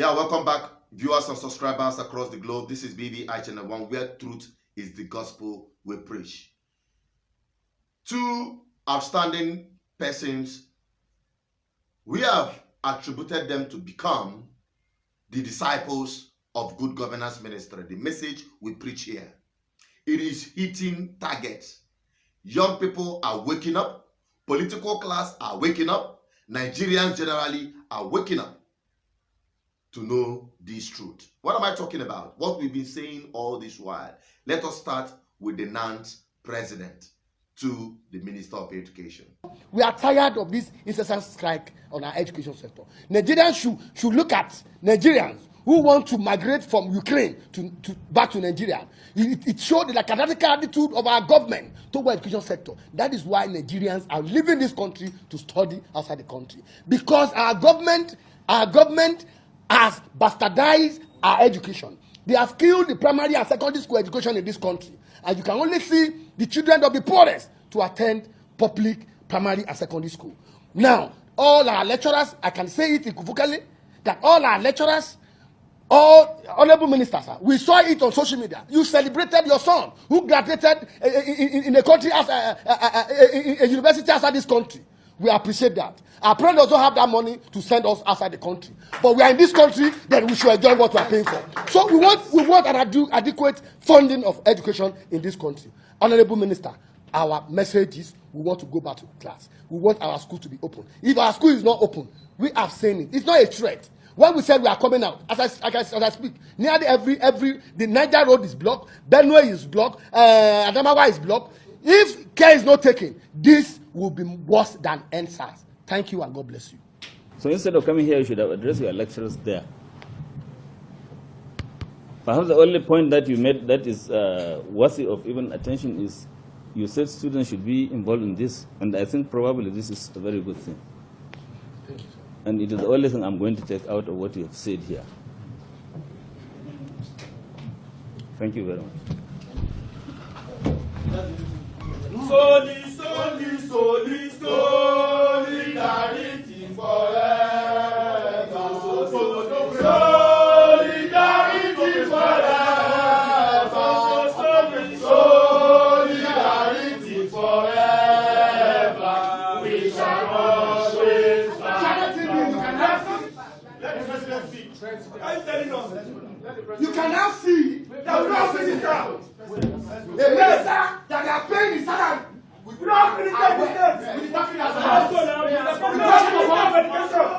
Yeah, welcome back, viewers and subscribers across the globe. This is BVI Channel 1, where truth is the gospel we preach. Two outstanding persons, we have attributed them to become the disciples of good governance ministry. The message we preach here, it is hitting targets. Young people are waking up, political class are waking up, Nigerians generally are waking up to know this truth. What am I talking about? What we've been saying all this while. Let us start with the Nance president to the Minister of Education. We are tired of this incessant strike on our education sector. Nigerians should look at Nigerians who want to migrate from Ukraine back to Nigeria. It showed the lackadaisical attitude of our government toward education sector. That is why Nigerians are leaving this country to study outside the country, because our government has bastardized our education. They have killed the primary and secondary school education in this country, and you can only see the children of the poorest to attend public primary and secondary school. Now, all our lecturers, I can say it equivocally, that all our lecturers, all honorable ministers, we saw it on social media. You celebrated your son who graduated in a country, as a university outside this country. We appreciate that. Our parents also have that money to send us outside the country. But we are in this country, then we should enjoy what we are paying for. So we want an adequate funding of education in this country. Honorable Minister, our message is we want to go back to class. We want our school to be open. If our school is not open, we have seen it. It's not a threat. When we said we are coming out, as I speak, nearly the Niger road is blocked, Benue is blocked, Adamawa is blocked. If care is not taken, this will be worse than NSAS. Thank you and God bless you. So instead of coming here, you should have addressed your lecturers there. Perhaps the only point that you made that is worthy of even attention is you said students should be involved in this, and I think probably this is a very good thing. Thank you, sir. And it is the only thing I'm going to take out of what you have said here. Thank you very much. Solidarity forever. Solidarity forever. Solidarity forever. We shall always fight. Let the president speak. Are you telling us? You can now see That we don't finish that. a minister that they are paying his salary. We don't finish that business. We are talking as a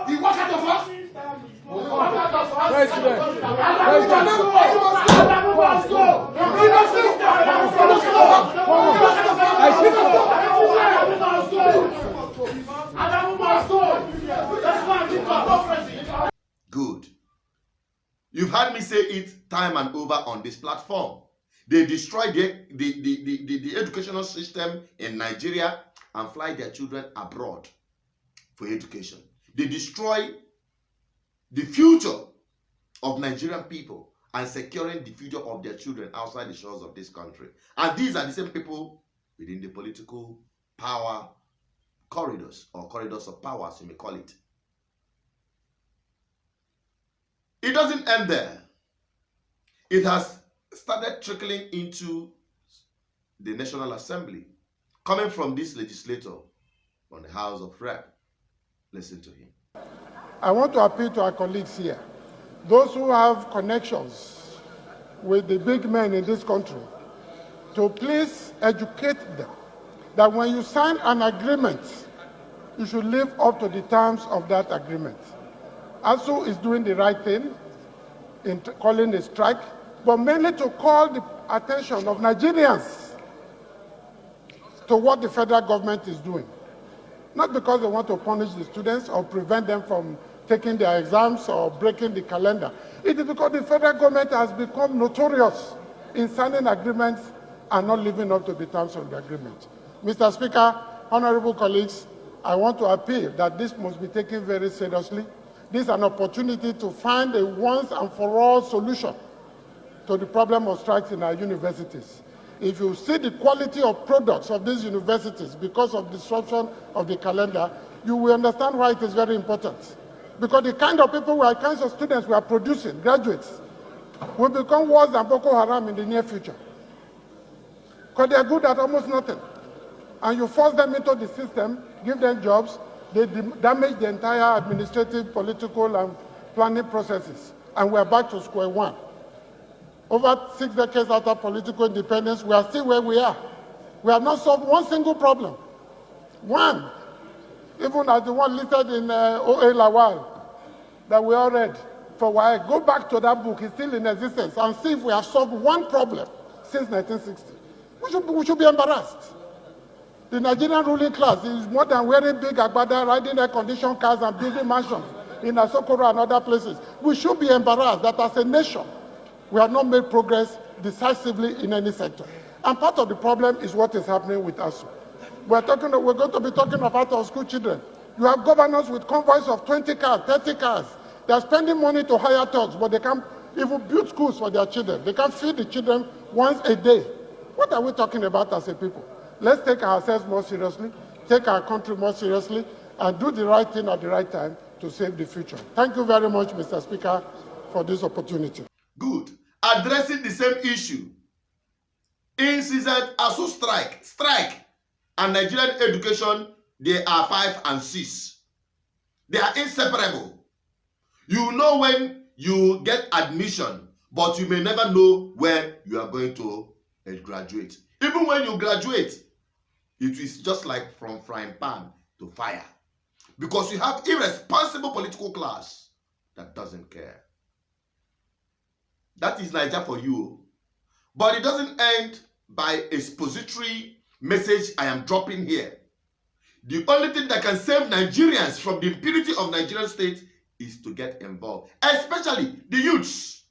He walk out of us. President. Good. You've heard me say it time and over on this platform. They destroy the educational system in Nigeria and fly their children abroad for education. They destroy the future of Nigerian people and securing the future of their children outside the shores of this country. And these are the same people within the political power corridors, or corridors of power, as you may call it. It doesn't end there. It has started trickling into the National Assembly, coming from this legislator on the House of Rep. Listen to him. I want to appeal to our colleagues here, those who have connections with the big men in this country, to please educate them that when you sign an agreement, you should live up to the terms of that agreement. ASU is doing the right thing in calling a strike, but mainly to call the attention of Nigerians to what the federal government is doing. Not because they want to punish the students or prevent them from taking their exams or breaking the calendar. It is because the federal government has become notorious in signing agreements and not living up to the terms of the agreement. Mr. Speaker, honorable colleagues, I want to appeal that this must be taken very seriously. This is an opportunity to find a once and for all solution to the problem of strikes in our universities. If you see the quality of products of these universities because of disruption of the calendar, you will understand why it is very important Because the kind of people, kinds of students we are producing, graduates, will become worse than Boko Haram in the near future. Because they are good at almost nothing. And you force them into the system, give them jobs, they damage the entire administrative, political, and planning processes. And we are back to square one. Over 6 decades after political independence, we are still where we are. We have not solved one single problem. One. Even as the one listed in O.A. Lawal that we all read for a while. Go back to that book, it's still in existence, and see if we have solved one problem since 1960. We should be embarrassed. The Nigerian ruling class is more than wearing big agbada, riding air-conditioned cars and building mansions in Asokoro and other places. We should be embarrassed that as a nation, we have not made progress decisively in any sector. And part of the problem is what is happening with ASU. We're going to be talking about our school children. You have governors with convoys of 20 cars, 30 cars. They're spending money to hire thugs, but they can't even build schools for their children. They can't feed the children once a day. What are we talking about as a people? Let's take ourselves more seriously, take our country more seriously, and do the right thing at the right time to save the future. Thank you very much, Mr. Speaker, for this opportunity. Good. Addressing the same issue. Incident ASU strike, and Nigerian education, they are 5 and 6. They are inseparable. You know when you get admission, but you may never know when you are going to graduate. Even when you graduate, it is just like from frying pan to fire. Because you have irresponsible political class that doesn't care. That is Nigeria for you. But it doesn't end by a expository message I am dropping here. The only thing that can save Nigerians from the impunity of Nigerian state is to get involved. Especially the youths.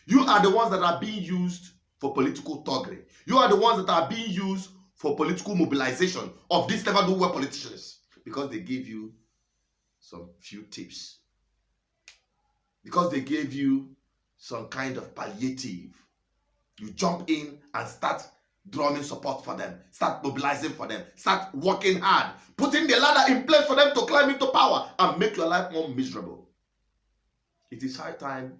You are the ones that are being used for political thuggery. You are the ones that are being used for political mobilization of these never-do-well politicians. Because they gave you some few tips. Because they gave you some kind of palliative. You jump in and start drumming support for them, start mobilizing for them, start working hard, putting the ladder in place for them to climb into power and make your life more miserable. It is high time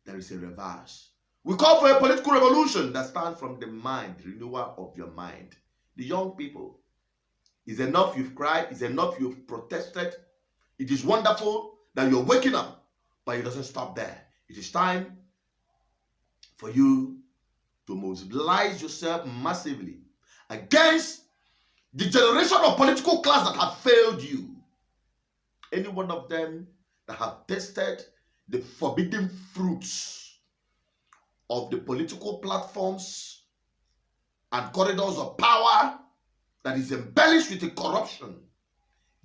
there is a reverse. We call for a political revolution that stands from the mind, the renewal of your mind. The young people, it's enough you've cried, it's enough you've protested. It is wonderful that you're waking up, but it doesn't stop there. It is time for you to mobilize yourself massively against the generation of political class that have failed you. Any one of them that have tasted the forbidden fruits of the political platforms and corridors of power that is embellished with the corruption,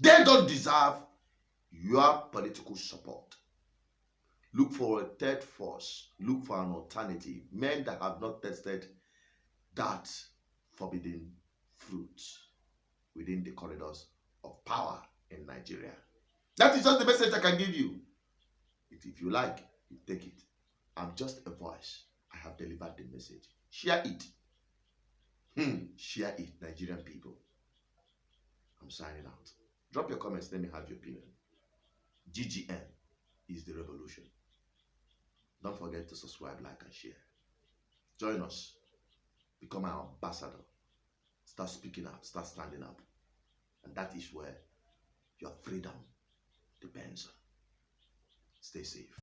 they don't deserve your political support. Look for a third force. Look for an alternative. Men that have not tested that forbidden fruit within the corridors of power in Nigeria. That is just the message I can give you. If you like, you take it. I'm just a voice. I have delivered the message. Share it. Share it, Nigerian people. I'm signing out. Drop your comments. Let me have your opinion. GGN is the revolution. Don't forget to subscribe, like, and share. Join us. Become our ambassador. Start speaking out. Start standing up. And that is where your freedom depends on. Stay safe.